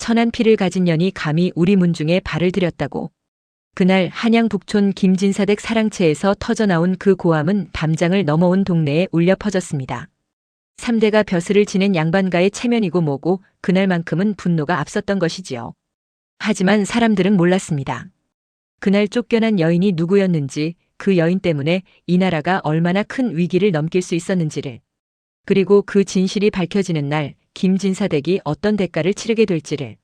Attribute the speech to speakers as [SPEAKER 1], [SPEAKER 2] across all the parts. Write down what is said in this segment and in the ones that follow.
[SPEAKER 1] 천한 피를 가진 년이 감히 우리 문중에 발을 들였다고. 그날 한양 북촌 김진사댁 사랑채에서 터져나온 그 고함은 담장을 넘어온 동네에 울려 퍼졌습니다. 3대가 벼슬을 지낸 양반가의 체면이고 뭐고 그날만큼은 분노가 앞섰던 것이지요. 하지만 사람들은 몰랐습니다. 그날 쫓겨난 여인이 누구였는지, 그 여인 때문에 이 나라가 얼마나 큰 위기를 넘길 수 있었는지를, 그리고 그 진실이 밝혀지는 날 김진사댁이 어떤 대가를 치르게 될지를.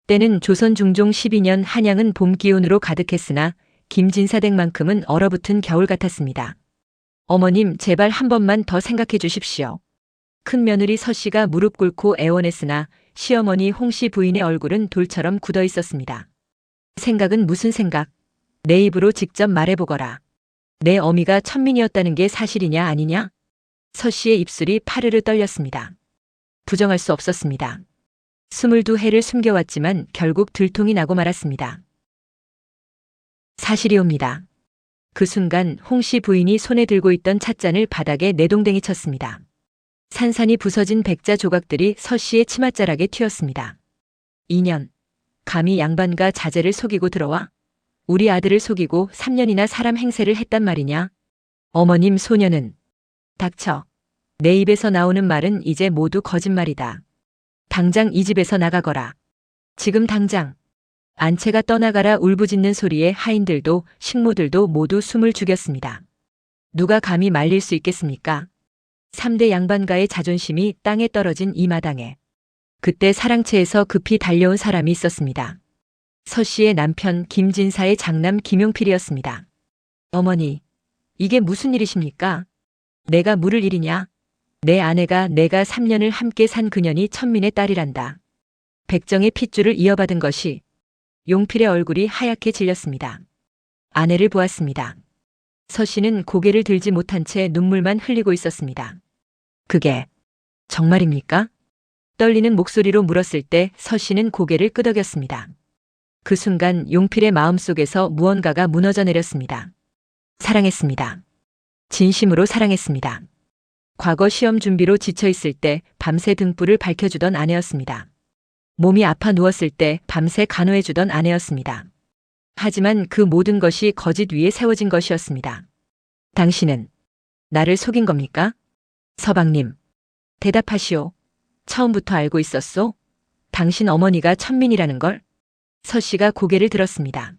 [SPEAKER 1] 때는 조선 중종 12년 한양은 봄 기운으로 가득했으나 김진사댁만큼은 얼어붙은 겨울 같았습니다. 어머님, 제발 한 번만 더 생각해 주십시오. 큰 며느리 서씨가 무릎 꿇고 애원했으나 시어머니 홍씨 부인의 얼굴은 돌처럼 굳어 있었습니다. 생각은 무슨 생각? 내 입으로 직접 말해보거라. 내 어미가 천민이었다는 게 사실이냐 아니냐? 서씨의 입술이 파르르 떨렸습니다. 부정할 수 없었습니다. 22해를 숨겨왔지만 결국 들통이 나고 말았습니다. 사실이옵니다. 그 순간 홍씨 부인이 손에 들고 있던 찻잔을 바닥에 내동댕이 쳤습니다. 산산이 부서진 백자 조각들이 서씨의 치맛자락에 튀었습니다. 2년, 감히 양반과 자제를 속이고 들어와? 우리 아들을 속이고 3년이나 사람 행세를 했단 말이냐? 어머님, 소녀는. 닥쳐. 내 입에서 나오는 말은 이제 모두 거짓말이다. 당장 이 집에서 나가거라. 지금 당장. 안채가 떠나가라 울부짖는 소리에 하인들도 식모들도 모두 숨을 죽였습니다. 누가 감히 말릴 수 있겠습니까? 3대 양반가의 자존심이 땅에 떨어진 이 마당에. 그때 사랑채에서 급히 달려온 사람이 있었습니다. 서씨의 남편 김진사의 장남 김용필이었습니다. 어머니, 이게 무슨 일이십니까? 내가 물을 일이냐? 내 아내가 내가 3년을 함께 산 그년이 천민의 딸이란다. 백정의 핏줄을 이어받은 것이. 용필의 얼굴이 하얗게 질렸습니다. 아내를 보았습니다. 서씨는 고개를 들지 못한 채 눈물만 흘리고 있었습니다. 그게 정말입니까? 떨리는 목소리로 물었을 때 서씨는 고개를 끄덕였습니다. 그 순간 용필의 마음속에서 무언가가 무너져 내렸습니다. 사랑했습니다. 진심으로 사랑했습니다. 과거 시험 준비로 지쳐 있을 때 밤새 등불을 밝혀주던 아내였습니다. 몸이 아파 누웠을 때 밤새 간호해주던 아내였습니다. 하지만 그 모든 것이 거짓 위에 세워진 것이었습니다. 당신은 나를 속인 겁니까? 서방님, 대답하시오. 처음부터 알고 있었소? 당신 어머니가 천민이라는 걸? 서씨가 고개를 들었습니다.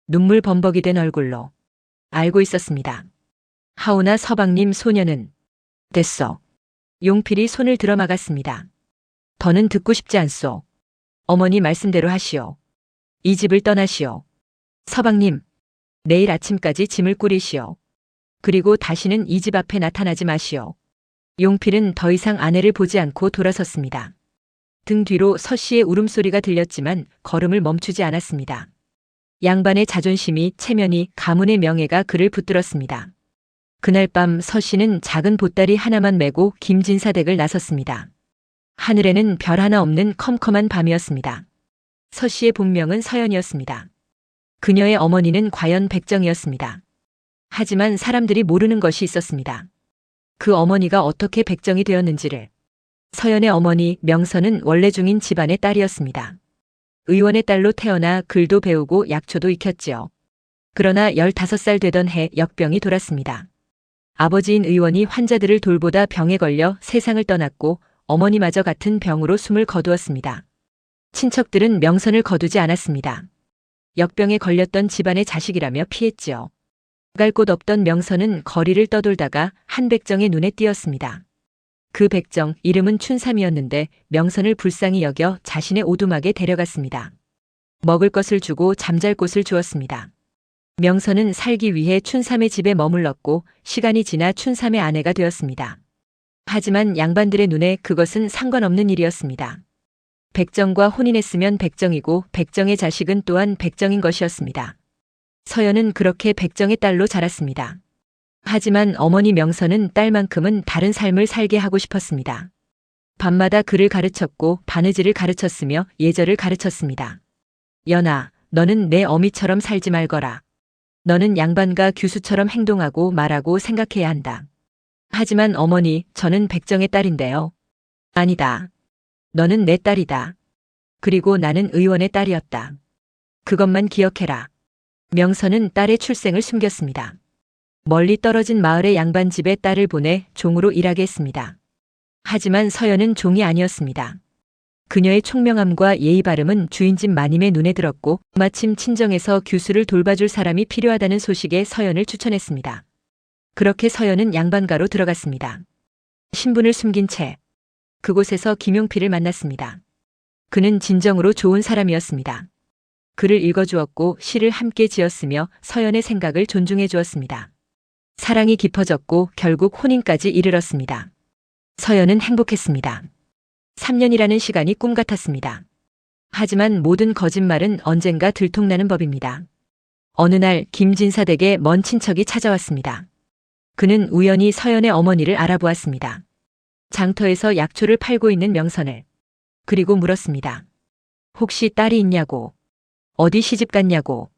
[SPEAKER 1] 눈물 범벅이 된 얼굴로. 알고 있었습니다. 하오나 서방님, 소녀는. 됐어. 용필이 손을 들어 막았습니다. 더는 듣고 싶지 않소. 어머니 말씀대로 하시오. 이 집을 떠나시오. 서방님, 내일 아침까지 짐을 꾸리시오. 그리고 다시는 이 집 앞에 나타나지 마시오. 용필은 더 이상 아내를 보지 않고 돌아섰습니다. 등 뒤로 서씨의 울음소리가 들렸지만 걸음을 멈추지 않았습니다. 양반의 자존심이, 체면이, 가문의 명예가 그를 붙들었습니다. 그날 밤 서씨는 작은 보따리 하나만 메고 김진사댁을 나섰습니다. 하늘에는 별 하나 없는 컴컴한 밤이었습니다. 서씨의 본명은 서연이었습니다. 그녀의 어머니는 과연 백정이었습니다. 하지만 사람들이 모르는 것이 있었습니다. 그 어머니가 어떻게 백정이 되었는지를. 서연의 어머니 명선은 원래 중인 집안의 딸이었습니다. 의원의 딸로 태어나 글도 배우고 약초도 익혔지요. 그러나 15살 되던 해 역병이 돌았습니다. 아버지인 의원이 환자들을 돌보다 병에 걸려 세상을 떠났고 어머니마저 같은 병으로 숨을 거두었습니다. 친척들은 명선을 거두지 않았습니다. 역병에 걸렸던 집안의 자식이라며 피했지요. 갈 곳 없던 명선은 거리를 떠돌다가 한 백정의 눈에 띄었습니다. 그 백정, 이름은 춘삼이었는데 명선을 불쌍히 여겨 자신의 오두막에 데려갔습니다. 먹을 것을 주고 잠잘 곳을 주었습니다. 명선은 살기 위해 춘삼의 집에 머물렀고 시간이 지나 춘삼의 아내가 되었습니다. 하지만 양반들의 눈에 그것은 상관없는 일이었습니다. 백정과 혼인했으면 백정이고 백정의 자식은 또한 백정인 것이었습니다. 서연은 그렇게 백정의 딸로 자랐습니다. 하지만 어머니 명선은 딸만큼은 다른 삶을 살게 하고 싶었습니다. 밤마다 글을 가르쳤고 바느질을 가르쳤으며 예절을 가르쳤습니다. 연아, 너는 내 어미처럼 살지 말거라. 너는 양반과 규수처럼 행동하고 말하고 생각해야 한다. 하지만 어머니, 저는 백정의 딸인데요. 아니다. 너는 내 딸이다. 그리고 나는 의원의 딸이었다. 그것만 기억해라. 명선은 딸의 출생을 숨겼습니다. 멀리 떨어진 마을의 양반집에 딸을 보내 종으로 일하게 했습니다. 하지만 서연은 종이 아니었습니다. 그녀의 총명함과 예의 바름은 주인집 마님의 눈에 들었고 마침 친정에서 규수를 돌봐줄 사람이 필요하다는 소식에 서연을 추천했습니다. 그렇게 서연은 양반가로 들어갔습니다. 신분을 숨긴 채 그곳에서 김용필을 만났습니다. 그는 진정으로 좋은 사람이었습니다. 글을 읽어주었고 시를 함께 지었으며 서연의 생각을 존중해 주었습니다. 사랑이 깊어졌고 결국 혼인까지 이르렀습니다. 서연은 행복했습니다. 3년이라는 시간이 꿈 같았습니다. 하지만 모든 거짓말은 언젠가 들통나는 법입니다. 어느 날 김진사 댁에 먼 친척이 찾아왔습니다. 그는 우연히 서연의 어머니를 알아보았습니다. 장터에서 약초를 팔고 있는 명선을. 그리고 물었습니다. 혹시 딸이 있냐고. 어디 시집 갔냐고.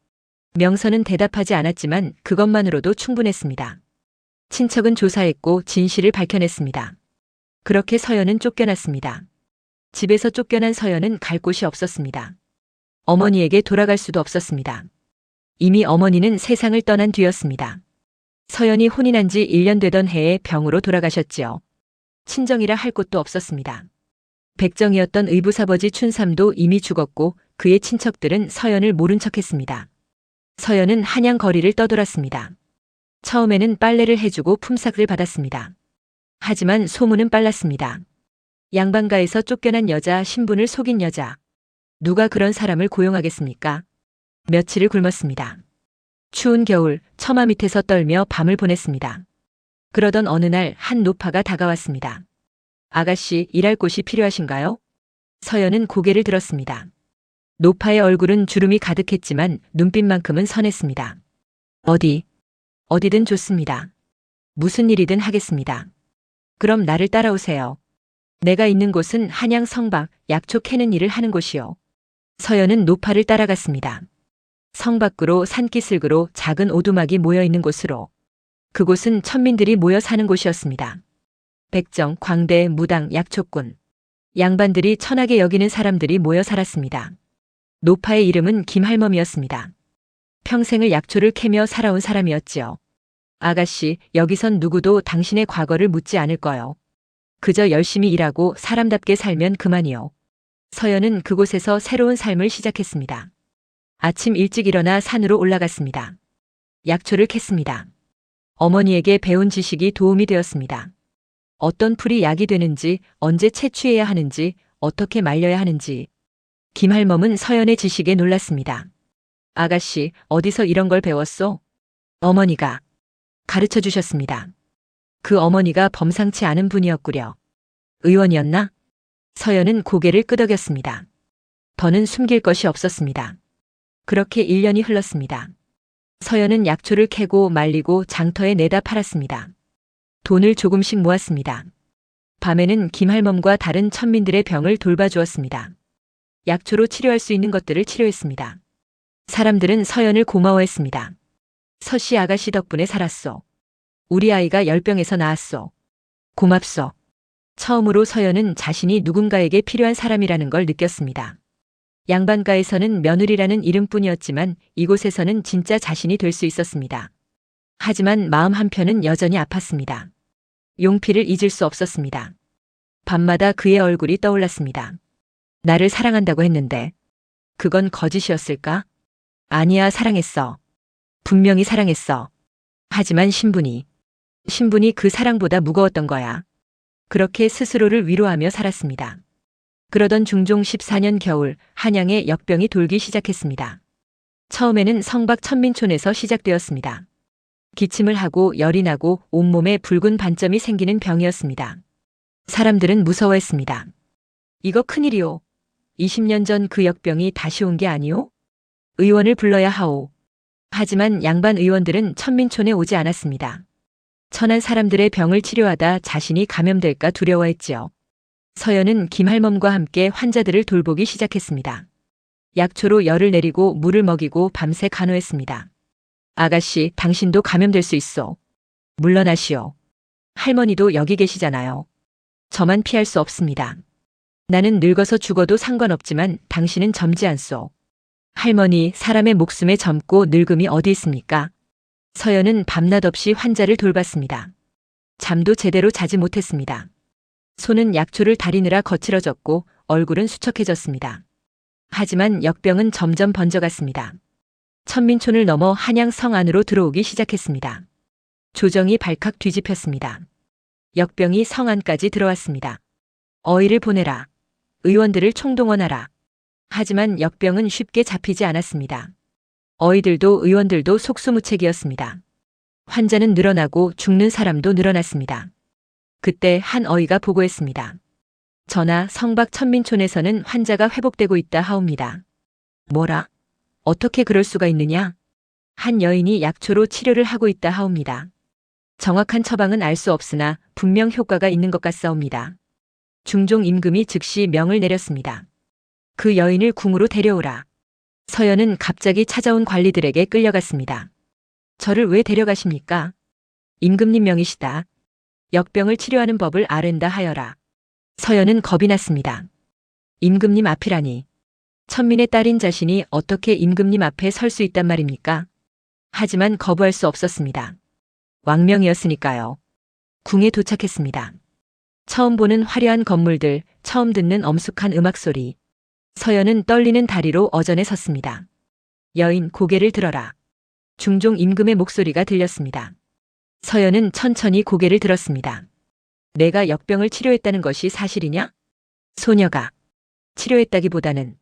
[SPEAKER 1] 명선은 대답하지 않았지만 그것만으로도 충분했습니다. 친척은 조사했고 진실을 밝혀냈습니다. 그렇게 서연은 쫓겨났습니다. 집에서 쫓겨난 서연은 갈 곳이 없었습니다. 어머니에게 돌아갈 수도 없었습니다. 이미 어머니는 세상을 떠난 뒤였습니다. 서연이 혼인한 지 1년 되던 해에 병으로 돌아가셨지요. 친정이라 할 곳도 없었습니다. 백정이었던 의부사버지 춘삼도 이미 죽었고 그의 친척들은 서연을 모른 척했습니다. 서연은 한양 거리를 떠돌았습니다. 처음에는 빨래를 해주고 품삯을 받았습니다. 하지만 소문은 빨랐습니다. 양반가에서 쫓겨난 여자, 신분을 속인 여자. 누가 그런 사람을 고용하겠습니까? 며칠을 굶었습니다. 추운 겨울 처마 밑에서 떨며 밤을 보냈습니다. 그러던 어느 날 한 노파가 다가왔습니다. 아가씨, 일할 곳이 필요하신가요? 서연은 고개를 들었습니다. 노파의 얼굴은 주름이 가득했지만 눈빛만큼은 선했습니다. 어디든 좋습니다. 무슨 일이든 하겠습니다. 그럼 나를 따라오세요. 내가 있는 곳은 한양 성박, 약초 캐는 일을 하는 곳이요. 서연은 노파를 따라갔습니다. 성 밖으로 산기슭으로 작은 오두막이 모여 있는 곳으로. 그곳은 천민들이 모여 사는 곳이었습니다. 백정, 광대, 무당, 약초꾼. 양반들이 천하게 여기는 사람들이 모여 살았습니다. 노파의 이름은 김할멈이었습니다. 평생을 약초를 캐며 살아온 사람이었지요. 아가씨, 여기선 누구도 당신의 과거를 묻지 않을 거요. 그저 열심히 일하고 사람답게 살면 그만이요. 서연은 그곳에서 새로운 삶을 시작했습니다. 아침 일찍 일어나 산으로 올라갔습니다. 약초를 캤습니다. 어머니에게 배운 지식이 도움이 되었습니다. 어떤 풀이 약이 되는지, 언제 채취해야 하는지, 어떻게 말려야 하는지. 김할멈은 서연의 지식에 놀랐습니다. 아가씨, 어디서 이런 걸 배웠소? 어머니가 가르쳐 주셨습니다. 그 어머니가 범상치 않은 분이었구려. 의원이었나? 서연은 고개를 끄덕였습니다. 더는 숨길 것이 없었습니다. 그렇게 1년이 흘렀습니다. 서연은 약초를 캐고 말리고 장터에 내다 팔았습니다. 돈을 조금씩 모았습니다. 밤에는 김할멈과 다른 천민들의 병을 돌봐주었습니다. 약초로 치료할 수 있는 것들을 치료했습니다. 사람들은 서연을 고마워했습니다. 서씨 아가씨 덕분에 살았소. 우리 아이가 열병에서 나았소. 고맙소. 처음으로 서연은 자신이 누군가에게 필요한 사람이라는 걸 느꼈습니다. 양반가에서는 며느리라는 이름뿐이었지만 이곳에서는 진짜 자신이 될 수 있었습니다. 하지만 마음 한편은 여전히 아팠습니다. 용필을 잊을 수 없었습니다. 밤마다 그의 얼굴이 떠올랐습니다. 나를 사랑한다고 했는데 그건 거짓이었을까? 아니야, 사랑했어. 분명히 사랑했어. 하지만 신분이 그 사랑보다 무거웠던 거야. 그렇게 스스로를 위로하며 살았습니다. 그러던 중종 14년 겨울 한양에 역병이 돌기 시작했습니다. 처음에는 성박 천민촌에서 시작되었습니다. 기침을 하고 열이 나고 온몸에 붉은 반점이 생기는 병이었습니다. 사람들은 무서워했습니다. 이거 큰일이오. 20년 전 그 역병이 다시 온 게 아니오? 의원을 불러야 하오. 하지만 양반 의원들은 천민촌에 오지 않았습니다. 천한 사람들의 병을 치료하다 자신이 감염될까 두려워했지요. 서연은 김할멈과 함께 환자들을 돌보기 시작했습니다. 약초로 열을 내리고 물을 먹이고 밤새 간호했습니다. 아가씨, 당신도 감염될 수 있어. 물러나시오. 할머니도 여기 계시잖아요. 저만 피할 수 없습니다. 나는 늙어서 죽어도 상관없지만 당신은 젊지 않소. 할머니, 사람의 목숨에 젊고 늙음이 어디 있습니까? 서연은 밤낮 없이 환자를 돌봤습니다. 잠도 제대로 자지 못했습니다. 손은 약초를 다리느라 거칠어졌고 얼굴은 수척해졌습니다. 하지만 역병은 점점 번져갔습니다. 천민촌을 넘어 한양성 안으로 들어오기 시작했습니다. 조정이 발칵 뒤집혔습니다. 역병이 성 안까지 들어왔습니다. 어의를 보내라. 의원들을 총동원하라. 하지만 역병은 쉽게 잡히지 않았습니다. 어의들도 의원들도 속수무책이었습니다. 환자는 늘어나고 죽는 사람도 늘어났습니다. 그때 한 어의가 보고했습니다. 전하, 성박 천민촌에서는 환자가 회복되고 있다 하옵니다. 뭐라? 어떻게 그럴 수가 있느냐? 한 여인이 약초로 치료를 하고 있다 하옵니다. 정확한 처방은 알 수 없으나 분명 효과가 있는 것 같사옵니다. 중종 임금이 즉시 명을 내렸습니다. 그 여인을 궁으로 데려오라. 서연은 갑자기 찾아온 관리들에게 끌려갔습니다. 저를 왜 데려가십니까? 임금님 명이시다. 역병을 치료하는 법을 아랜다 하여라. 서연은 겁이 났습니다. 임금님 앞이라니. 천민의 딸인 자신이 어떻게 임금님 앞에 설 수 있단 말입니까? 하지만 거부할 수 없었습니다. 왕명이었으니까요. 궁에 도착했습니다. 처음 보는 화려한 건물들, 처음 듣는 엄숙한 음악 소리. 서연은 떨리는 다리로 어전에 섰습니다. 여인, 고개를 들어라. 중종 임금의 목소리가 들렸습니다. 서연은 천천히 고개를 들었습니다. 내가 역병을 치료했다는 것이 사실이냐? 소녀가 치료했다기보다는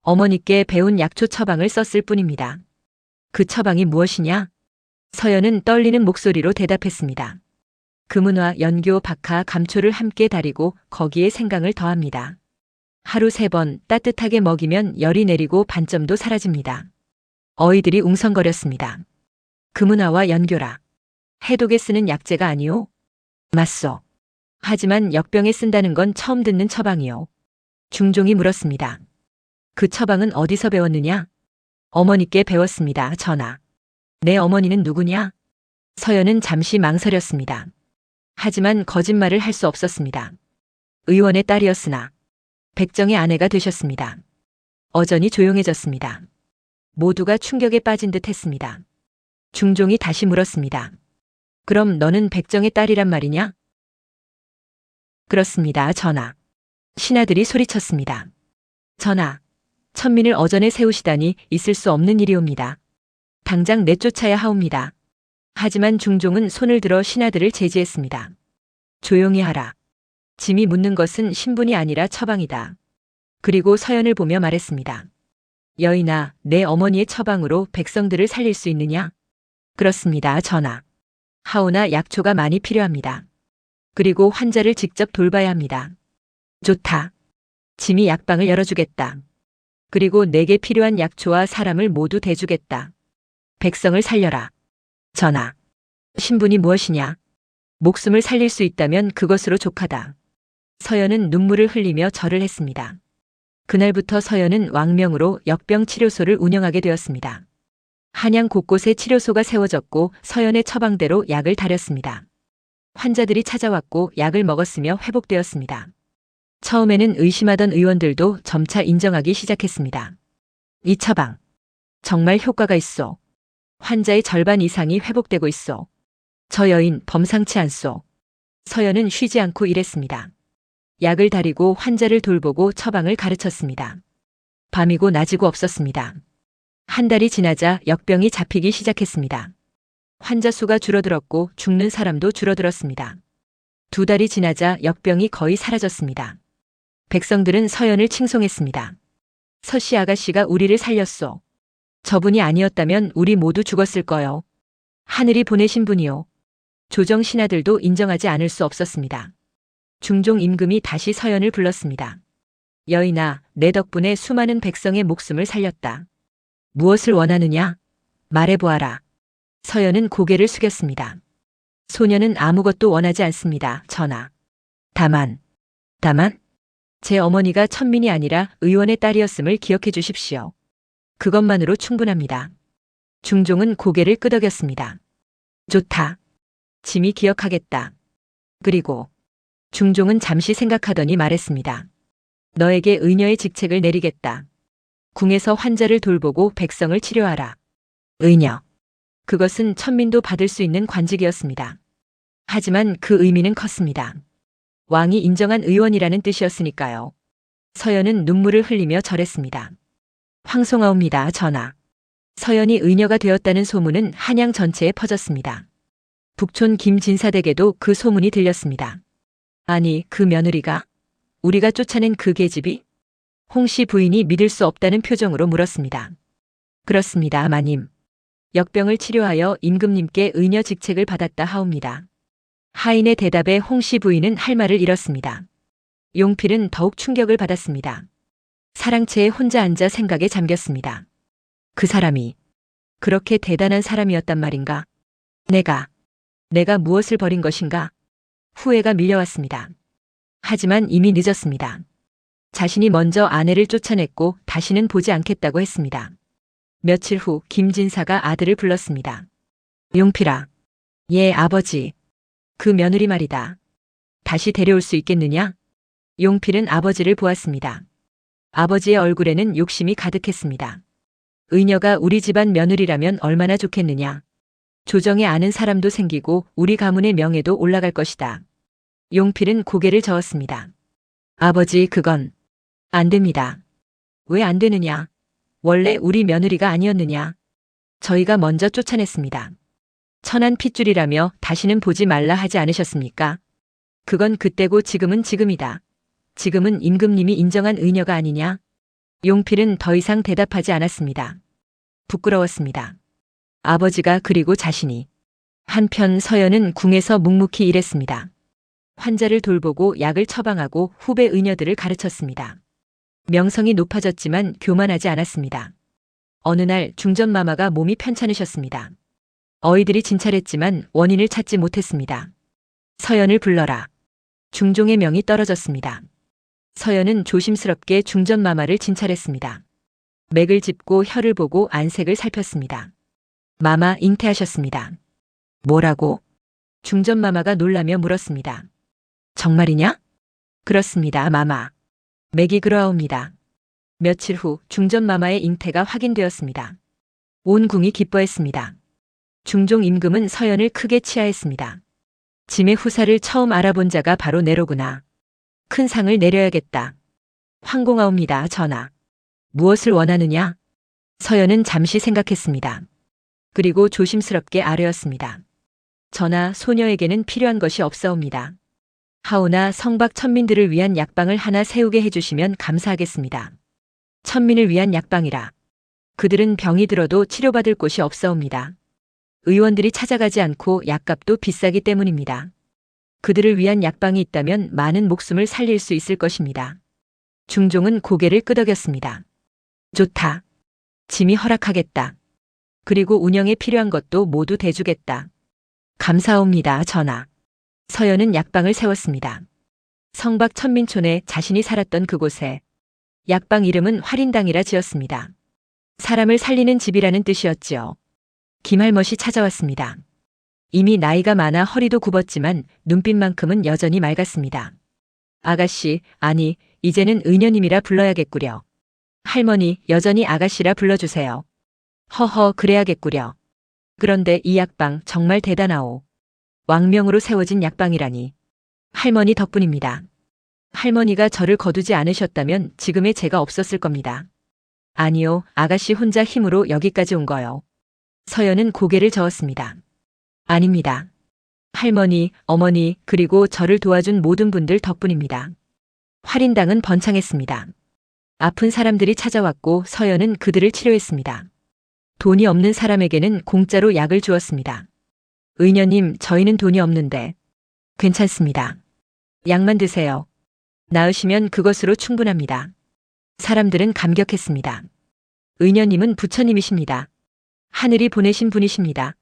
[SPEAKER 1] 어머니께 배운 약초 처방을 썼을 뿐입니다. 그 처방이 무엇이냐? 서연은 떨리는 목소리로 대답했습니다. 금은화, 연교, 박하, 감초를 함께 다리고 거기에 생강을 더합니다. 하루 3번 따뜻하게 먹이면 열이 내리고 반점도 사라집니다. 어이들이 웅성거렸습니다. 금은화와 연교라. 해독에 쓰는 약재가 아니오? 맞소. 하지만 역병에 쓴다는 건 처음 듣는 처방이요. 중종이 물었습니다. 그 처방은 어디서 배웠느냐? 어머니께 배웠습니다, 전하. 내 어머니는 누구냐? 서연은 잠시 망설였습니다. 하지만 거짓말을 할 수 없었습니다. 의원의 딸이었으나 백정의 아내가 되셨습니다. 어전이 조용해졌습니다. 모두가 충격에 빠진 듯 했습니다. 중종이 다시 물었습니다. 그럼 너는 백정의 딸이란 말이냐? 그렇습니다, 전하. 신하들이 소리쳤습니다. 전하, 천민을 어전에 세우시다니 있을 수 없는 일이옵니다. 당장 내쫓아야 하옵니다. 하지만 중종은 손을 들어 신하들을 제지했습니다. 조용히 하라. 짐이 묻는 것은 신분이 아니라 처방이다. 그리고 서연을 보며 말했습니다. 여인아, 내 어머니의 처방으로 백성들을 살릴 수 있느냐? 그렇습니다, 전하. 하오나 약초가 많이 필요합니다. 그리고 환자를 직접 돌봐야 합니다. 좋다. 짐이 약방을 열어주겠다. 그리고 내게 필요한 약초와 사람을 모두 대주겠다. 백성을 살려라. 전하. 신분이 무엇이냐? 목숨을 살릴 수 있다면 그것으로 족하다. 서연은 눈물을 흘리며 절을 했습니다. 그날부터 서연은 왕명으로 역병 치료소를 운영하게 되었습니다. 한양 곳곳에 치료소가 세워졌고 서연의 처방대로 약을 다렸습니다. 환자들이 찾아왔고 약을 먹었으며 회복되었습니다. 처음에는 의심하던 의원들도 점차 인정하기 시작했습니다. 이 처방. 정말 효과가 있어. 환자의 절반 이상이 회복되고 있어. 저 여인 범상치 않소. 서연은 쉬지 않고 일했습니다. 약을 다리고 환자를 돌보고 처방을 가르쳤습니다. 밤이고 낮이고 없었습니다. 한 달이 지나자 역병이 잡히기 시작했습니다. 환자 수가 줄어들었고 죽는 사람도 줄어들었습니다. 2달이 지나자 역병이 거의 사라졌습니다. 백성들은 서연을 칭송했습니다. 서씨 아가씨가 우리를 살렸소. 저분이 아니었다면 우리 모두 죽었을 거요. 하늘이 보내신 분이요. 조정 신하들도 인정하지 않을 수 없었습니다. 중종 임금이 다시 서연을 불렀습니다. 여인아, 내 덕분에 수많은 백성의 목숨을 살렸다. 무엇을 원하느냐? 말해보아라. 서연은 고개를 숙였습니다. 소녀는 아무것도 원하지 않습니다, 전하. 다만? 제 어머니가 천민이 아니라 의원의 딸이었음을 기억해 주십시오. 그것만으로 충분합니다. 중종은 고개를 끄덕였습니다. 좋다. 짐이 기억하겠다. 그리고 중종은 잠시 생각하더니 말했습니다. 너에게 의녀의 직책을 내리겠다. 궁에서 환자를 돌보고 백성을 치료하라. 의녀. 그것은 천민도 받을 수 있는 관직이었습니다. 하지만 그 의미는 컸습니다. 왕이 인정한 의원이라는 뜻이었으니까요. 서연은 눈물을 흘리며 절했습니다. 황송하옵니다, 전하. 서연이 의녀가 되었다는 소문은 한양 전체에 퍼졌습니다. 북촌 김진사댁에도 그 소문이 들렸습니다. 아니, 그 며느리가? 우리가 쫓아낸 그 계집이? 홍씨 부인이 믿을 수 없다는 표정으로 물었습니다. 그렇습니다, 마님. 역병을 치료하여 임금님께 의녀 직책을 받았다 하옵니다. 하인의 대답에 홍씨 부인은 할 말을 잃었습니다. 용필은 더욱 충격을 받았습니다. 사랑채에 혼자 앉아 생각에 잠겼습니다. 그 사람이 그렇게 대단한 사람이었단 말인가? 내가 무엇을 벌인 것인가? 후회가 밀려왔습니다. 하지만 이미 늦었습니다. 자신이 먼저 아내를 쫓아냈고 다시는 보지 않겠다고 했습니다. 며칠 후 김진사가 아들을 불렀습니다. 용필아. 예, 아버지. 그 며느리 말이다. 다시 데려올 수 있겠느냐? 용필은 아버지를 보았습니다. 아버지의 얼굴에는 욕심이 가득했습니다. 의녀가 우리 집안 며느리라면 얼마나 좋겠느냐. 조정에 아는 사람도 생기고 우리 가문의 명예도 올라갈 것이다. 용필은 고개를 저었습니다. 아버지, 그건 안 됩니다. 왜 안 되느냐? 원래 우리 며느리가 아니었느냐? 저희가 먼저 쫓아냈습니다. 천한 핏줄이라며 다시는 보지 말라 하지 않으셨습니까? 그건 그때고 지금은 지금이다. 지금은 임금님이 인정한 의녀가 아니냐? 용필은 더 이상 대답하지 않았습니다. 부끄러웠습니다. 아버지가 그리고 자신이. 한편 서연은 궁에서 묵묵히 일했습니다. 환자를 돌보고 약을 처방하고 후배 의녀들을 가르쳤습니다. 명성이 높아졌지만 교만하지 않았습니다. 어느 날 중전마마가 몸이 편찮으셨습니다. 어이들이 진찰했지만 원인을 찾지 못했습니다. 서연을 불러라. 중종의 명이 떨어졌습니다. 서연은 조심스럽게 중전마마를 진찰했습니다. 맥을 짚고 혀를 보고 안색을 살폈습니다. 마마, 잉태하셨습니다. 뭐라고? 중전마마가 놀라며 물었습니다. 정말이냐? 그렇습니다, 마마. 맥이 그러하옵니다. 며칠 후 중전마마의 잉태가 확인되었습니다. 온 궁이 기뻐했습니다. 중종 임금은 서연을 크게 치하했습니다. 짐의 후사를 처음 알아본 자가 바로 내로구나. 큰 상을 내려야겠다. 황공하옵니다, 전하. 무엇을 원하느냐? 서연은 잠시 생각했습니다. 그리고 조심스럽게 아뢰었습니다. 전하, 소녀에게는 필요한 것이 없사옵니다. 하오나 성박 천민들을 위한 약방을 하나 세우게 해주시면 감사하겠습니다. 천민을 위한 약방이라. 그들은 병이 들어도 치료받을 곳이 없사옵니다. 의원들이 찾아가지 않고 약값도 비싸기 때문입니다. 그들을 위한 약방이 있다면 많은 목숨을 살릴 수 있을 것입니다. 중종은 고개를 끄덕였습니다. 좋다. 짐이 허락하겠다. 그리고 운영에 필요한 것도 모두 대주겠다. 감사옵니다, 전하. 서연은 약방을 세웠습니다. 성박 천민촌에 자신이 살았던 그곳에 약방 이름은 활인당이라 지었습니다. 사람을 살리는 집이라는 뜻이었지요. 김할멈이 찾아왔습니다. 이미 나이가 많아 허리도 굽었지만 눈빛만큼은 여전히 맑았습니다. 아가씨, 아니, 이제는 의녀님이라 불러야겠구려. 할머니, 여전히 아가씨라 불러주세요. 허허, 그래야겠구려. 그런데 이 약방 정말 대단하오. 왕명으로 세워진 약방이라니. 할머니 덕분입니다. 할머니가 저를 거두지 않으셨다면 지금의 제가 없었을 겁니다. 아니요, 아가씨 혼자 힘으로 여기까지 온 거요. 서연은 고개를 저었습니다. 아닙니다. 할머니, 어머니, 그리고 저를 도와준 모든 분들 덕분입니다. 활인당은 번창했습니다. 아픈 사람들이 찾아왔고 서연은 그들을 치료했습니다. 돈이 없는 사람에게는 공짜로 약을 주었습니다. 의녀님, 저희는 돈이 없는데. 괜찮습니다. 약만 드세요. 나으시면 그것으로 충분합니다. 사람들은 감격했습니다. 의녀님은 부처님이십니다. 하늘이 보내신 분이십니다.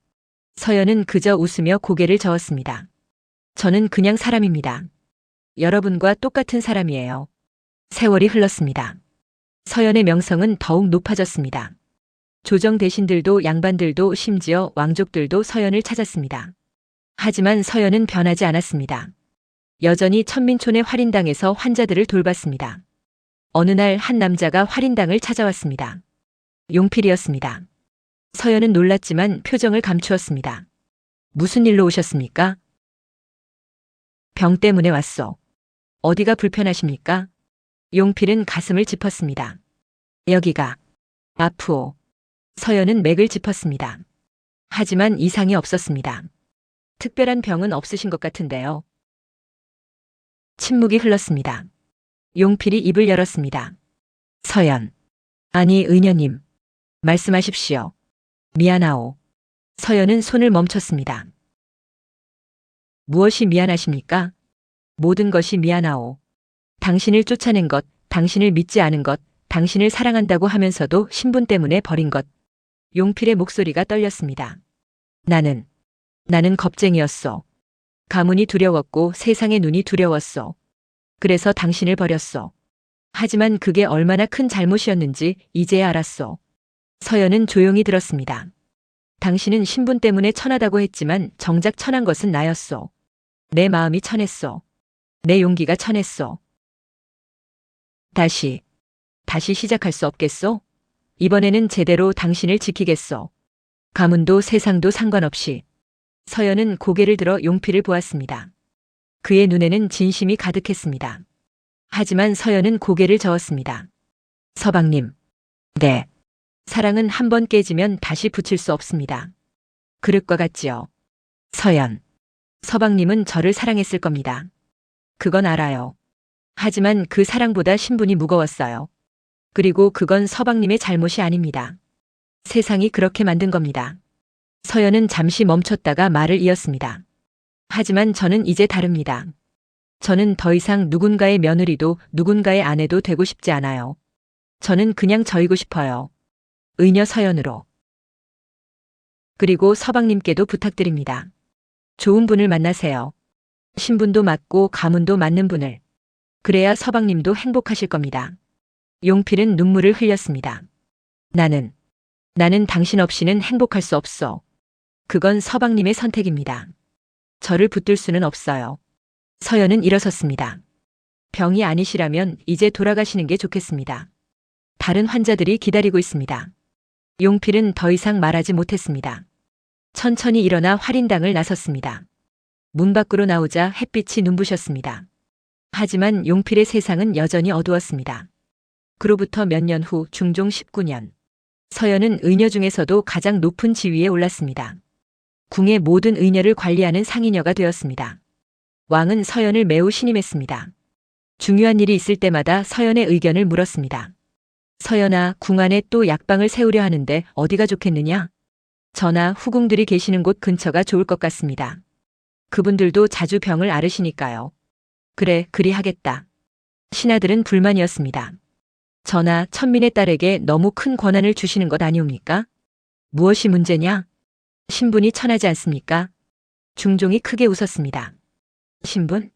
[SPEAKER 1] 서연은 그저 웃으며 고개를 저었습니다. 저는 그냥 사람입니다. 여러분과 똑같은 사람이에요. 세월이 흘렀습니다. 서연의 명성은 더욱 높아졌습니다. 조정 대신들도 양반들도 심지어 왕족들도 서연을 찾았습니다. 하지만 서연은 변하지 않았습니다. 여전히 천민촌의 활인당에서 환자들을 돌봤습니다. 어느 날 한 남자가 활인당을 찾아왔습니다. 용필이었습니다. 서연은 놀랐지만 표정을 감추었습니다. 무슨 일로 오셨습니까? 병 때문에 왔소. 어디가 불편하십니까? 용필은 가슴을 짚었습니다. 여기가 아프오. 서연은 맥을 짚었습니다. 하지만 이상이 없었습니다. 특별한 병은 없으신 것 같은데요. 침묵이 흘렀습니다. 용필이 입을 열었습니다. 서연. 아니, 의녀님. 말씀하십시오. 미안하오. 서연은 손을 멈췄습니다. 무엇이 미안하십니까? 모든 것이 미안하오. 당신을 쫓아낸 것, 당신을 믿지 않은 것, 당신을 사랑한다고 하면서도 신분 때문에 버린 것. 용필의 목소리가 떨렸습니다. 나는 겁쟁이였소. 가문이 두려웠고 세상의 눈이 두려웠소. 그래서 당신을 버렸소. 하지만 그게 얼마나 큰 잘못이었는지 이제야 알았소. 서연은 조용히 들었습니다. 당신은 신분 때문에 천하다고 했지만 정작 천한 것은 나였소. 내 마음이 천했소. 내 용기가 천했소. 다시 시작할 수 없겠소? 이번에는 제대로 당신을 지키겠소. 가문도 세상도 상관없이. 서연은 고개를 들어 용필을 보았습니다. 그의 눈에는 진심이 가득했습니다. 하지만 서연은 고개를 저었습니다. 서방님. 네. 사랑은 한 번 깨지면 다시 붙일 수 없습니다. 그릇과 같지요. 서연. 서방님은 저를 사랑했을 겁니다. 그건 알아요. 하지만 그 사랑보다 신분이 무거웠어요. 그리고 그건 서방님의 잘못이 아닙니다. 세상이 그렇게 만든 겁니다. 서연은 잠시 멈췄다가 말을 이었습니다. 하지만 저는 이제 다릅니다. 저는 더 이상 누군가의 며느리도 누군가의 아내도 되고 싶지 않아요. 저는 그냥 저이고 싶어요. 의녀 서연으로. 그리고 서방님께도 부탁드립니다. 좋은 분을 만나세요. 신분도 맞고 가문도 맞는 분을. 그래야 서방님도 행복하실 겁니다. 용필은 눈물을 흘렸습니다. 나는 당신 없이는 행복할 수 없어. 그건 서방님의 선택입니다. 저를 붙들 수는 없어요. 서연은 일어섰습니다. 병이 아니시라면 이제 돌아가시는 게 좋겠습니다. 다른 환자들이 기다리고 있습니다. 용필은 더 이상 말하지 못했습니다. 천천히 일어나 활인당을 나섰습니다. 문 밖으로 나오자 햇빛이 눈부셨습니다. 하지만 용필의 세상은 여전히 어두웠습니다. 그로부터 몇 년 후 중종 19년. 서연은 의녀 중에서도 가장 높은 지위에 올랐습니다. 궁의 모든 의녀를 관리하는 상의녀가 되었습니다. 왕은 서연을 매우 신임했습니다. 중요한 일이 있을 때마다 서연의 의견을 물었습니다. 서연아, 궁 안에 또 약방을 세우려 하는데 어디가 좋겠느냐? 저나 후궁들이 계시는 곳 근처가 좋을 것 같습니다. 그분들도 자주 병을 앓으시니까요. 그래, 그리하겠다. 신하들은 불만이었습니다. 전하, 천민의 딸에게 너무 큰 권한을 주시는 것 아니옵니까? 무엇이 문제냐? 신분이 천하지 않습니까? 중종이 크게 웃었습니다. 신분?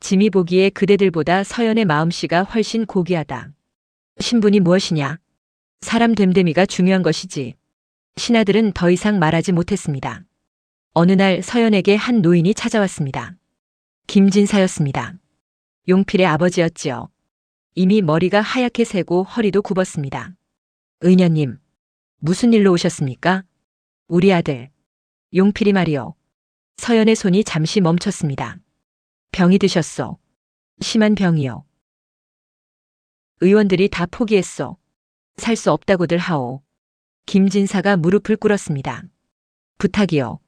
[SPEAKER 1] 짐이 보기에 그대들보다 서연의 마음씨가 훨씬 고귀하다. 신분이 무엇이냐? 사람 됨됨이가 중요한 것이지. 신하들은 더 이상 말하지 못했습니다. 어느 날 서연에게 한 노인이 찾아왔습니다. 김진사였습니다. 용필의 아버지였지요. 이미 머리가 하얗게 새고 허리도 굽었습니다. 의녀님, 무슨 일로 오셨습니까? 우리 아들. 용필이 말이요. 서연의 손이 잠시 멈췄습니다. 병이 드셨소. 심한 병이요. 의원들이 다 포기했소. 살 수 없다고들 하오. 김진사가 무릎을 꿇었습니다. 부탁이요.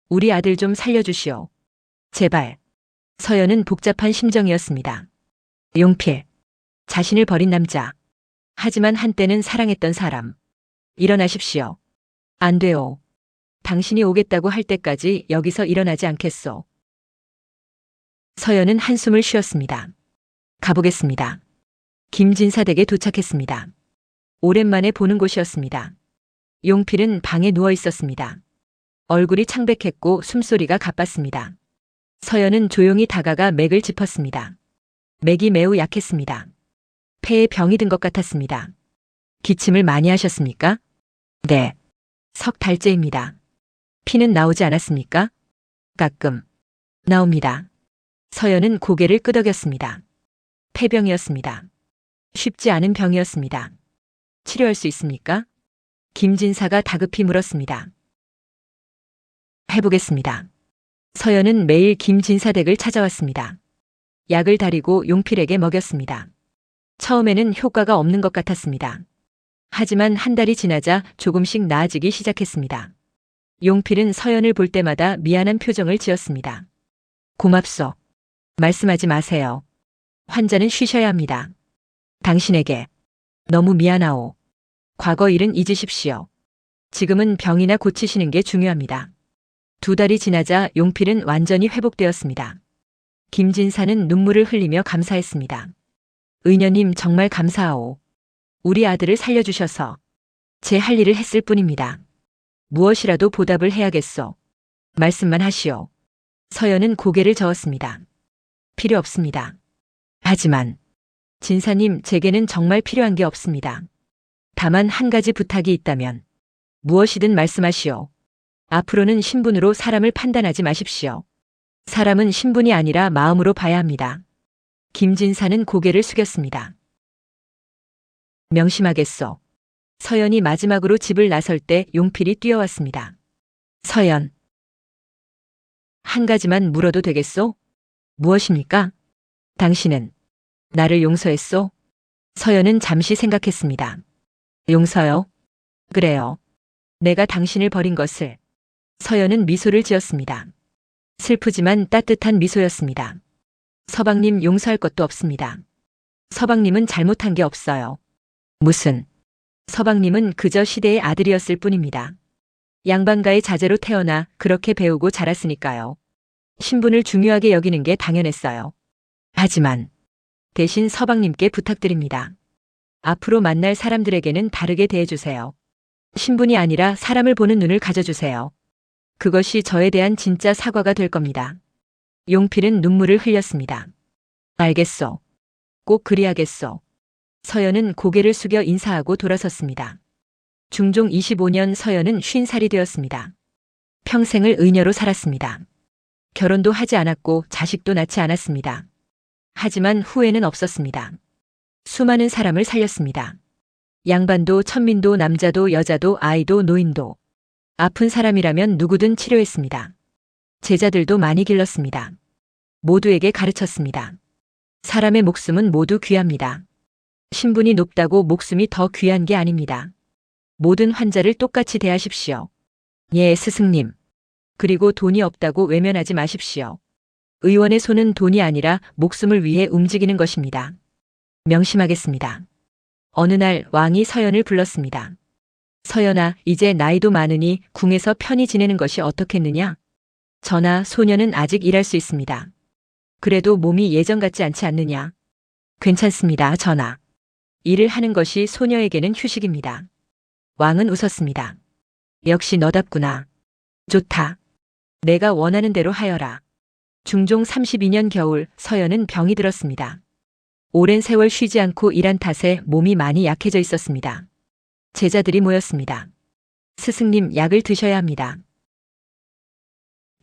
[SPEAKER 1] 우리 아들 좀 살려주시오. 제발. 서연은 복잡한 심정이었습니다. 용필. 자신을 버린 남자. 하지만 한때는 사랑했던 사람. 일어나십시오. 안 돼요. 당신이 오겠다고 할 때까지 여기서 일어나지 않겠소. 서연은 한숨을 쉬었습니다. 가보겠습니다. 김진사 댁에 도착했습니다. 오랜만에 보는 곳이었습니다. 용필은 방에 누워 있었습니다. 얼굴이 창백했고 숨소리가 가빴습니다. 서연은 조용히 다가가 맥을 짚었습니다. 맥이 매우 약했습니다. 폐에 병이 든 것 같았습니다. 기침을 많이 하셨습니까? 네. 석 달째입니다. 피는 나오지 않았습니까? 가끔. 나옵니다. 서연은 고개를 끄덕였습니다. 폐병이었습니다. 쉽지 않은 병이었습니다. 치료할 수 있습니까? 김진사가 다급히 물었습니다. 해보겠습니다. 서연은 매일 김진사 댁을 찾아왔습니다. 약을 다리고 용필에게 먹였습니다. 처음에는 효과가 없는 것 같았습니다. 하지만 한 달이 지나자 조금씩 나아지기 시작했습니다. 용필은 서연을 볼 때마다 미안한 표정을 지었습니다. 고맙소. 말씀하지 마세요. 환자는 쉬셔야 합니다. 당신에게 너무 미안하오. 과거 일은 잊으십시오. 지금은 병이나 고치시는 게 중요합니다. 2달이 지나자 용필은 완전히 회복되었습니다. 김진사는 눈물을 흘리며 감사했습니다. 의녀님 정말 감사하오. 우리 아들을 살려주셔서 제 할 일을 했을 뿐입니다. 무엇이라도 보답을 해야겠소. 말씀만 하시오. 서연은 고개를 저었습니다. 필요 없습니다. 하지만 진사님 제게는 정말 필요한 게 없습니다. 다만 한 가지 부탁이 있다면 무엇이든 말씀하시오. 앞으로는 신분으로 사람을 판단하지 마십시오. 사람은 신분이 아니라 마음으로 봐야 합니다. 김진사는 고개를 숙였습니다. 명심하겠소. 서연이 마지막으로 집을 나설 때 용필이 뛰어왔습니다. 서연. 한 가지만 물어도 되겠소? 무엇입니까? 당신은 나를 용서했소? 서연은 잠시 생각했습니다. 용서요? 그래요. 내가 당신을 버린 것을. 서연은 미소를 지었습니다. 슬프지만 따뜻한 미소였습니다. 서방님 용서할 것도 없습니다. 서방님은 잘못한 게 없어요. 무슨? 서방님은 그저 시대의 아들이었을 뿐입니다. 양반가의 자제로 태어나 그렇게 배우고 자랐으니까요. 신분을 중요하게 여기는 게 당연했어요. 하지만 대신 서방님께 부탁드립니다. 앞으로 만날 사람들에게는 다르게 대해주세요. 신분이 아니라 사람을 보는 눈을 가져주세요. 그것이 저에 대한 진짜 사과가 될 겁니다. 용필은 눈물을 흘렸습니다. 알겠소. 꼭 그리하겠소. 서연은 고개를 숙여 인사하고 돌아섰습니다. 중종 25년 서연은 50살이 되었습니다. 평생을 의녀로 살았습니다. 결혼도 하지 않았고 자식도 낳지 않았습니다. 하지만 후회는 없었습니다. 수많은 사람을 살렸습니다. 양반도 천민도 남자도 여자도 아이도 노인도 아픈 사람이라면 누구든 치료했습니다. 제자들도 많이 길렀습니다. 모두에게 가르쳤습니다. 사람의 목숨은 모두 귀합니다. 신분이 높다고 목숨이 더 귀한 게 아닙니다. 모든 환자를 똑같이 대하십시오. 예, 스승님. 그리고 돈이 없다고 외면하지 마십시오. 의원의 손은 돈이 아니라 목숨을 위해 움직이는 것입니다. 명심하겠습니다. 어느 날 왕이 서연을 불렀습니다. 서연아, 이제 나이도 많으니 궁에서 편히 지내는 것이 어떻겠느냐? 전하, 소녀는 아직 일할 수 있습니다. 그래도 몸이 예전 같지 않지 않느냐? 괜찮습니다, 전하. 일을 하는 것이 소녀에게는 휴식입니다. 왕은 웃었습니다. 역시 너답구나. 좋다. 내가 원하는 대로 하여라. 중종 32년 겨울 서연은 병이 들었습니다. 오랜 세월 쉬지 않고 일한 탓에 몸이 많이 약해져 있었습니다. 제자들이 모였습니다. 스승님, 약을 드셔야 합니다.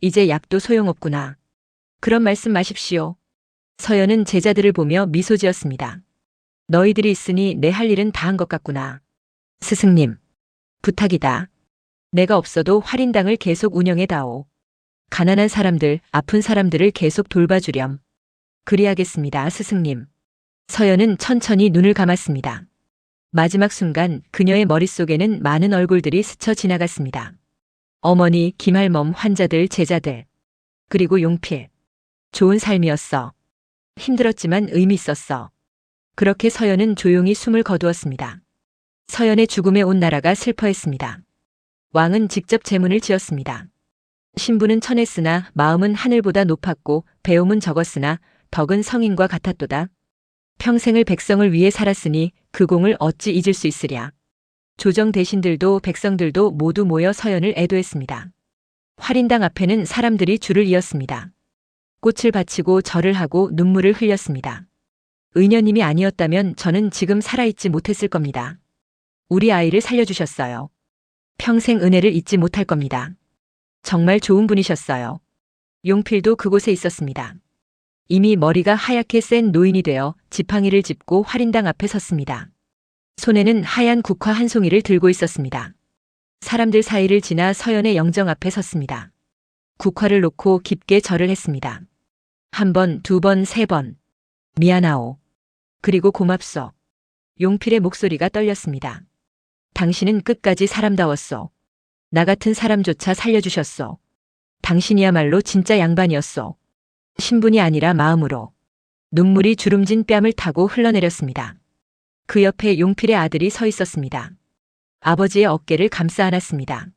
[SPEAKER 1] 이제 약도 소용없구나. 그런 말씀 마십시오. 서연은 제자들을 보며 미소 지었습니다. 너희들이 있으니 내 할 일은 다 한 것 같구나. 스승님, 부탁이다. 내가 없어도 활인당을 계속 운영해 다오. 가난한 사람들, 아픈 사람들을 계속 돌봐주렴. 그리하겠습니다, 스승님. 서연은 천천히 눈을 감았습니다. 마지막 순간 그녀의 머릿속에는 많은 얼굴들이 스쳐 지나갔습니다. 어머니, 김할멈, 환자들, 제자들. 그리고 용필. 좋은 삶이었어. 힘들었지만 의미 있었어. 그렇게 서연은 조용히 숨을 거두었습니다. 서연의 죽음에 온 나라가 슬퍼했습니다. 왕은 직접 제문을 지었습니다. 신분은 천했으나 마음은 하늘보다 높았고 배움은 적었으나 덕은 성인과 같았도다. 평생을 백성을 위해 살았으니 그 공을 어찌 잊을 수 있으랴. 조정 대신들도 백성들도 모두 모여 서연을 애도했습니다. 활인당 앞에는 사람들이 줄을 이었습니다. 꽃을 바치고 절을 하고 눈물을 흘렸습니다. 의녀님이 아니었다면 저는 지금 살아있지 못했을 겁니다. 우리 아이를 살려주셨어요. 평생 은혜를 잊지 못할 겁니다. 정말 좋은 분이셨어요. 용필도 그곳에 있었습니다. 이미 머리가 하얗게 센 노인이 되어 지팡이를 짚고 활인당 앞에 섰습니다. 손에는 하얀 국화 한 송이를 들고 있었습니다. 사람들 사이를 지나 서연의 영정 앞에 섰습니다. 국화를 놓고 깊게 절을 했습니다. 한 번, 두 번, 세 번. 미안하오. 그리고 고맙소. 용필의 목소리가 떨렸습니다. 당신은 끝까지 사람다웠소. 나 같은 사람조차 살려주셨소. 당신이야말로 진짜 양반이었소. 신분이 아니라 마음으로. 눈물이 주름진 뺨을 타고 흘러내렸습니다. 그 옆에 용필의 아들이 서 있었습니다. 아버지의 어깨를 감싸 안았습니다.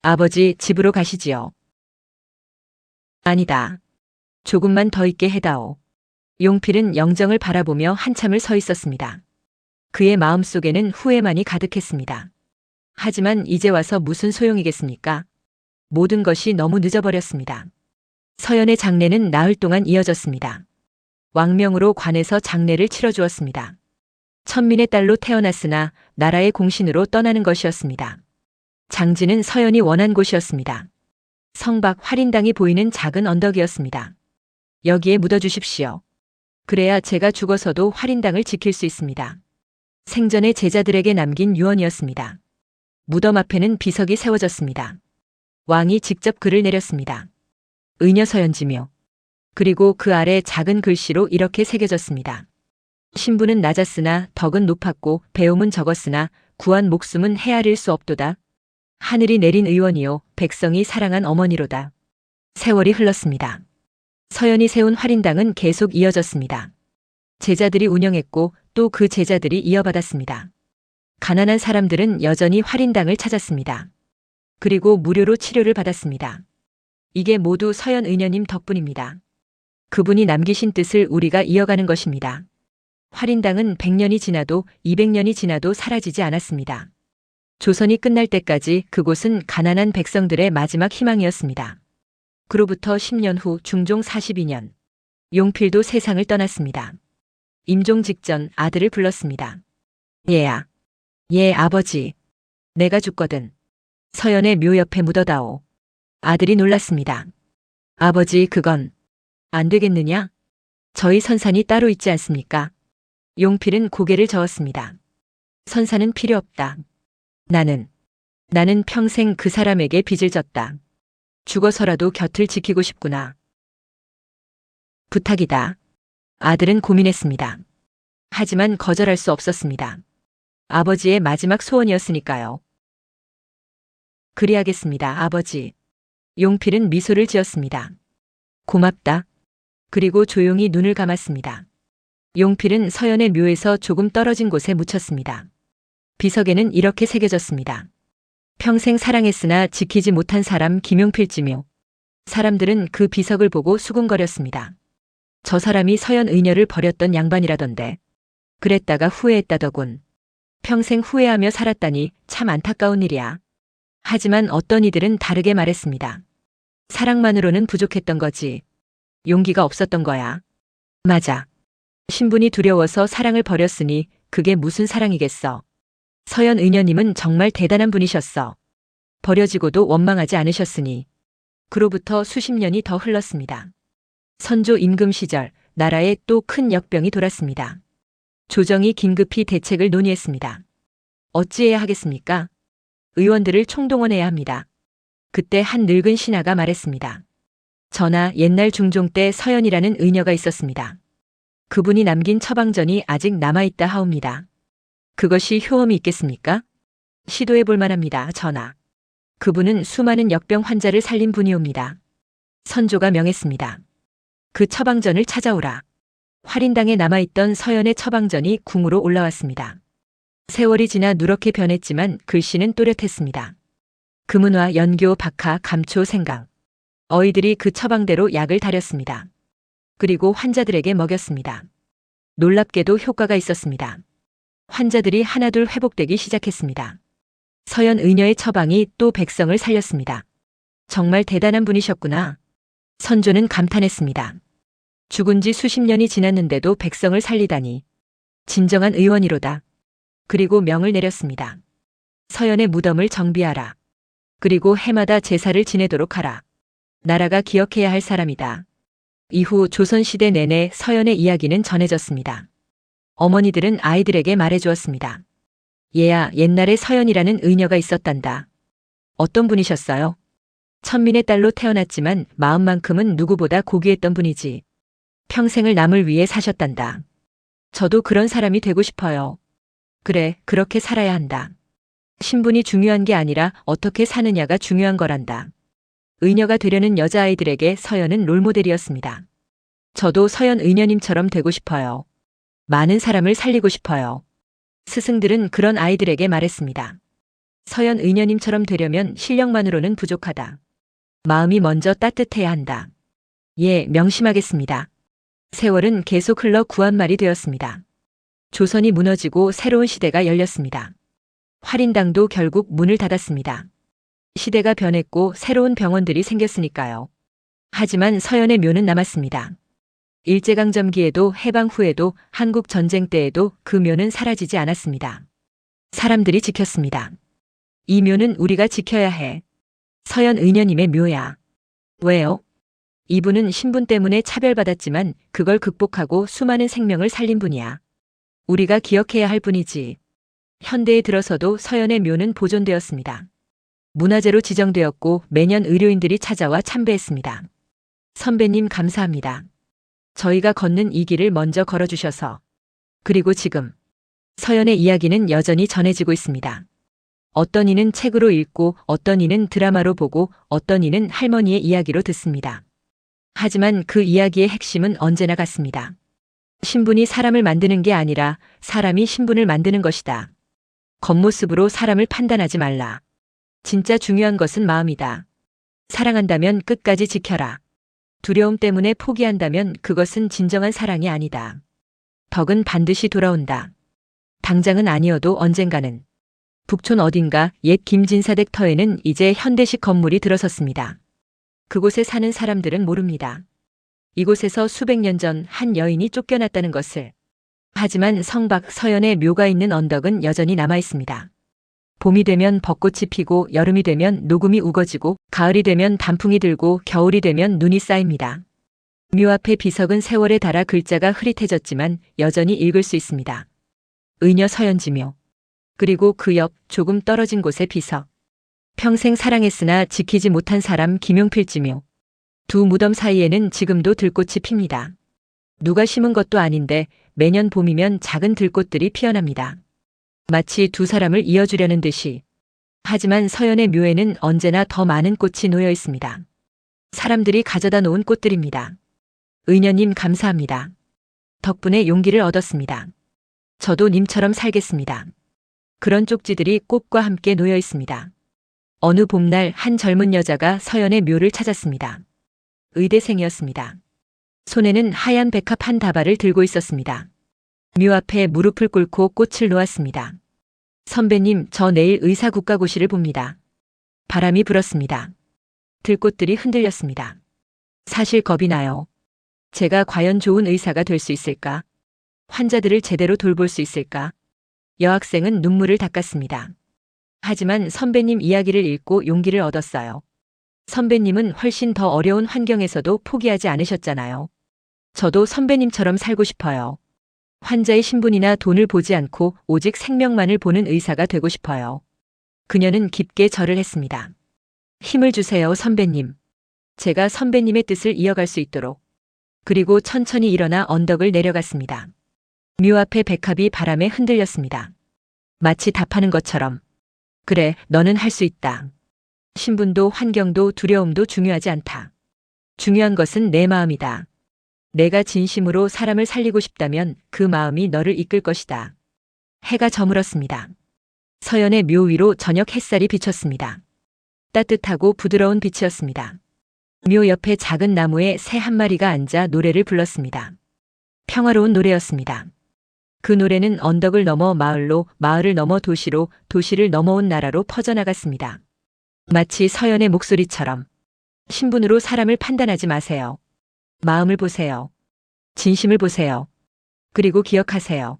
[SPEAKER 1] 아버지, 집으로 가시지요. 아니다. 조금만 더 있게 해다오. 용필은 영정을 바라보며 한참을 서 있었습니다. 그의 마음속에는 후회만이 가득했습니다. 하지만 이제 와서 무슨 소용이겠습니까? 모든 것이 너무 늦어버렸습니다. 서연의 장례는 나흘 동안 이어졌습니다. 왕명으로 관에서 장례를 치러주었습니다. 천민의 딸로 태어났으나 나라의 공신으로 떠나는 것이었습니다. 장지는 서연이 원한 곳이었습니다. 성박 활인당이 보이는 작은 언덕이었습니다. 여기에 묻어주십시오. 그래야 제가 죽어서도 활인당을 지킬 수 있습니다. 생전에 제자들에게 남긴 유언이었습니다. 무덤 앞에는 비석이 세워졌습니다. 왕이 직접 글을 내렸습니다. 의녀 서연지묘. 그리고 그 아래 작은 글씨로 이렇게 새겨졌습니다. 신분은 낮았으나 덕은 높았고 배움은 적었으나 구한 목숨은 헤아릴 수 없도다. 하늘이 내린 의원이요 백성이 사랑한 어머니로다. 세월이 흘렀습니다. 서연이 세운 활인당은 계속 이어졌습니다. 제자들이 운영했고 또 그 제자들이 이어받았습니다. 가난한 사람들은 여전히 활인당을 찾았습니다. 그리고 무료로 치료를 받았습니다. 이게 모두 서연 의녀님 덕분입니다. 그분이 남기신 뜻을 우리가 이어가는 것입니다. 활인당은 100년이 지나도 200년이 지나도 사라지지 않았습니다. 조선이 끝날 때까지 그곳은 가난한 백성들의 마지막 희망이었습니다. 그로부터 10년 후 중종 42년, 용필도 세상을 떠났습니다. 임종 직전 아들을 불렀습니다. 얘야. 예, 아버지. 내가 죽거든. 서연의 묘 옆에 묻어다오. 아들이 놀랐습니다. 아버지, 그건 안 되겠느냐? 저희 선산이 따로 있지 않습니까? 용필은 고개를 저었습니다. 선산은 필요 없다. 나는 평생 그 사람에게 빚을 졌다. 죽어서라도 곁을 지키고 싶구나. 부탁이다. 아들은 고민했습니다. 하지만 거절할 수 없었습니다. 아버지의 마지막 소원이었으니까요. 그리하겠습니다, 아버지. 용필은 미소를 지었습니다. 고맙다. 그리고 조용히 눈을 감았습니다. 용필은 서연의 묘에서 조금 떨어진 곳에 묻혔습니다. 비석에는 이렇게 새겨졌습니다. 평생 사랑했으나 지키지 못한 사람 김용필지묘. 사람들은 그 비석을 보고 수군거렸습니다. 저 사람이 서연 의녀를 버렸던 양반이라던데. 그랬다가 후회했다더군. 평생 후회하며 살았다니 참 안타까운 일이야. 하지만 어떤 이들은 다르게 말했습니다. 사랑만으로는 부족했던 거지. 용기가 없었던 거야. 맞아. 신분이 두려워서 사랑을 버렸으니 그게 무슨 사랑이겠어. 서연 의녀님은 정말 대단한 분이셨어. 버려지고도 원망하지 않으셨으니. 그로부터 수십 년이 더 흘렀습니다. 선조 임금 시절 나라에 또 큰 역병이 돌았습니다. 조정이 긴급히 대책을 논의했습니다. 어찌해야 하겠습니까? 의원들을 총동원해야 합니다. 그때 한 늙은 신하가 말했습니다. 전하, 옛날 중종 때 서연이라는 의녀가 있었습니다. 그분이 남긴 처방전이 아직 남아있다 하옵니다. 그것이 효험이 있겠습니까? 시도해 볼 만합니다, 전하. 그분은 수많은 역병 환자를 살린 분이옵니다. 선조가 명했습니다. 그 처방전을 찾아오라. 활인당에 남아있던 서연의 처방전이 궁으로 올라왔습니다. 세월이 지나 누렇게 변했지만 글씨는 또렷했습니다. 금은화, 연교, 박하, 감초, 생강. 어이들이 그 처방대로 약을 다렸습니다. 그리고 환자들에게 먹였습니다. 놀랍게도 효과가 있었습니다. 환자들이 하나둘 회복되기 시작했습니다. 서연 의녀의 처방이 또 백성을 살렸습니다. 정말 대단한 분이셨구나. 선조는 감탄했습니다. 죽은 지 수십 년이 지났는데도 백성을 살리다니. 진정한 의원이로다. 그리고 명을 내렸습니다. 서연의 무덤을 정비하라. 그리고 해마다 제사를 지내도록 하라. 나라가 기억해야 할 사람이다. 이후 조선시대 내내 서연의 이야기는 전해졌습니다. 어머니들은 아이들에게 말해주었습니다. 얘야, 옛날에 서연이라는 의녀가 있었단다. 어떤 분이셨어요? 천민의 딸로 태어났지만 마음만큼은 누구보다 고귀했던 분이지. 평생을 남을 위해 사셨단다. 저도 그런 사람이 되고 싶어요. 그래, 그렇게 살아야 한다. 신분이 중요한 게 아니라 어떻게 사느냐가 중요한 거란다. 의녀가 되려는 여자아이들에게 서연은 롤모델이었습니다. 저도 서연 의녀님처럼 되고 싶어요. 많은 사람을 살리고 싶어요. 스승들은 그런 아이들에게 말했습니다. 서연 의녀님처럼 되려면 실력만으로는 부족하다. 마음이 먼저 따뜻해야 한다. 예, 명심하겠습니다. 세월은 계속 흘러 구한말이 되었습니다. 조선이 무너지고 새로운 시대가 열렸습니다. 활인당도 결국 문을 닫았습니다. 시대가 변했고 새로운 병원들이 생겼으니까요. 하지만 서연의 묘는 남았습니다. 일제강점기에도 해방 후에도 한국 전쟁 때에도 그 묘는 사라지지 않았습니다. 사람들이 지켰습니다. 이 묘는 우리가 지켜야 해. 서연 의녀님의 묘야. 왜요? 이분은 신분 때문에 차별받았지만 그걸 극복하고 수많은 생명을 살린 분이야. 우리가 기억해야 할 분이지. 현대에 들어서도 서연의 묘는 보존되었습니다. 문화재로 지정되었고 매년 의료인들이 찾아와 참배했습니다. 선배님 감사합니다. 저희가 걷는 이 길을 먼저 걸어주셔서. 그리고 지금 서연의 이야기는 여전히 전해지고 있습니다. 어떤 이는 책으로 읽고 어떤 이는 드라마로 보고 어떤 이는 할머니의 이야기로 듣습니다. 하지만 그 이야기의 핵심은 언제나 같습니다. 신분이 사람을 만드는 게 아니라 사람이 신분을 만드는 것이다. 겉모습으로 사람을 판단하지 말라. 진짜 중요한 것은 마음이다. 사랑한다면 끝까지 지켜라. 두려움 때문에 포기한다면 그것은 진정한 사랑이 아니다. 덕은 반드시 돌아온다. 당장은 아니어도 언젠가는. 북촌 어딘가 옛 김진사댁 터에는 이제 현대식 건물이 들어섰습니다. 그곳에 사는 사람들은 모릅니다. 이곳에서 수백 년 전 한 여인이 쫓겨났다는 것을. 하지만 성박 서연의 묘가 있는 언덕은 여전히 남아 있습니다. 봄이 되면 벚꽃이 피고 여름이 되면 녹음이 우거지고 가을이 되면 단풍이 들고 겨울이 되면 눈이 쌓입니다. 묘 앞의 비석은 세월에 닳아 글자가 흐릿해졌지만 여전히 읽을 수 있습니다. 의녀 서연지묘. 그리고 그 옆 조금 떨어진 곳의 비석. 평생 사랑했으나 지키지 못한 사람 김용필지묘. 두 무덤 사이에는 지금도 들꽃이 핍니다. 누가 심은 것도 아닌데 매년 봄이면 작은 들꽃들이 피어납니다. 마치 두 사람을 이어주려는 듯이. 하지만 서연의 묘에는 언제나 더 많은 꽃이 놓여 있습니다. 사람들이 가져다 놓은 꽃들입니다. 의녀님 감사합니다. 덕분에 용기를 얻었습니다. 저도 님처럼 살겠습니다. 그런 쪽지들이 꽃과 함께 놓여 있습니다. 어느 봄날 한 젊은 여자가 서연의 묘를 찾았습니다. 의대생이었습니다. 손에는 하얀 백합 한 다발을 들고 있었습니다. 묘 앞에 무릎을 꿇고 꽃을 놓았습니다. 선배님, 저 내일 의사 국가고시를 봅니다. 바람이 불었습니다. 들꽃들이 흔들렸습니다. 사실 겁이 나요. 제가 과연 좋은 의사가 될 수 있을까? 환자들을 제대로 돌볼 수 있을까? 여학생은 눈물을 닦았습니다. 하지만 선배님 이야기를 읽고 용기를 얻었어요. 선배님은 훨씬 더 어려운 환경에서도 포기하지 않으셨잖아요. 저도 선배님처럼 살고 싶어요. 환자의 신분이나 돈을 보지 않고 오직 생명만을 보는 의사가 되고 싶어요. 그녀는 깊게 절을 했습니다. 힘을 주세요, 선배님. 제가 선배님의 뜻을 이어갈 수 있도록. 그리고 천천히 일어나 언덕을 내려갔습니다. 묘 앞의 백합이 바람에 흔들렸습니다. 마치 답하는 것처럼. 그래, 너는 할 수 있다. 신분도 환경도 두려움도 중요하지 않다. 중요한 것은 내 마음이다. 내가 진심으로 사람을 살리고 싶다면 그 마음이 너를 이끌 것이다. 해가 저물었습니다. 서연의 묘 위로 저녁 햇살이 비쳤습니다. 따뜻하고 부드러운 빛이었습니다. 묘 옆에 작은 나무에 새 한 마리가 앉아 노래를 불렀습니다. 평화로운 노래였습니다. 그 노래는 언덕을 넘어 마을로, 마을을 넘어 도시로, 도시를 넘어온 나라로 퍼져나갔습니다. 마치 서연의 목소리처럼. 신분으로 사람을 판단하지 마세요. 마음을 보세요. 진심을 보세요. 그리고 기억하세요.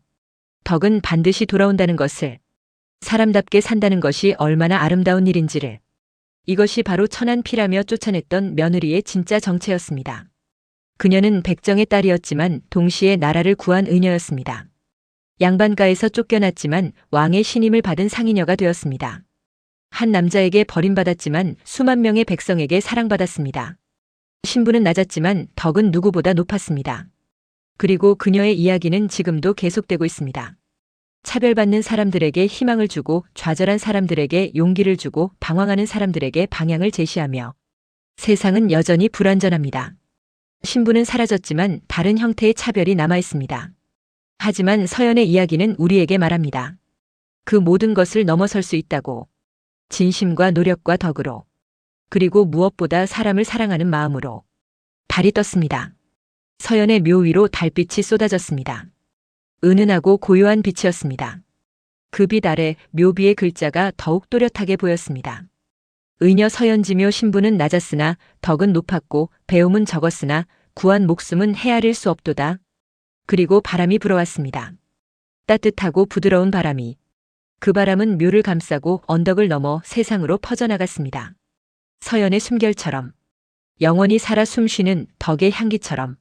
[SPEAKER 1] 덕은 반드시 돌아온다는 것을. 사람답게 산다는 것이 얼마나 아름다운 일인지를. 이것이 바로 천안 피라며 쫓아냈던 며느리의 진짜 정체였습니다. 그녀는 백정의 딸이었지만 동시에 나라를 구한 의녀였습니다. 양반가에서 쫓겨났지만 왕의 신임을 받은 상인녀가 되었습니다. 한 남자에게 버림받았지만 수만 명의 백성에게 사랑받았습니다. 신분은 낮았지만 덕은 누구보다 높았습니다. 그리고 그녀의 이야기는 지금도 계속되고 있습니다. 차별받는 사람들에게 희망을 주고 좌절한 사람들에게 용기를 주고 방황하는 사람들에게 방향을 제시하며 세상은 여전히 불완전합니다. 신분은 사라졌지만 다른 형태의 차별이 남아 있습니다. 하지만 서연의 이야기는 우리에게 말합니다. 그 모든 것을 넘어설 수 있다고. 진심과 노력과 덕으로. 그리고 무엇보다 사람을 사랑하는 마음으로. 달이 떴습니다. 서연의 묘 위로 달빛이 쏟아졌습니다. 은은하고 고요한 빛이었습니다. 그 빛 아래 묘비의 글자가 더욱 또렷하게 보였습니다. 의녀 서연지묘 신분은 낮았으나 덕은 높았고 배움은 적었으나 구한 목숨은 헤아릴 수 없도다. 그리고 바람이 불어왔습니다. 따뜻하고 부드러운 바람이. 그 바람은 묘를 감싸고 언덕을 넘어 세상으로 퍼져나갔습니다. 서연의 숨결처럼. 영원히 살아 숨쉬는 덕의 향기처럼.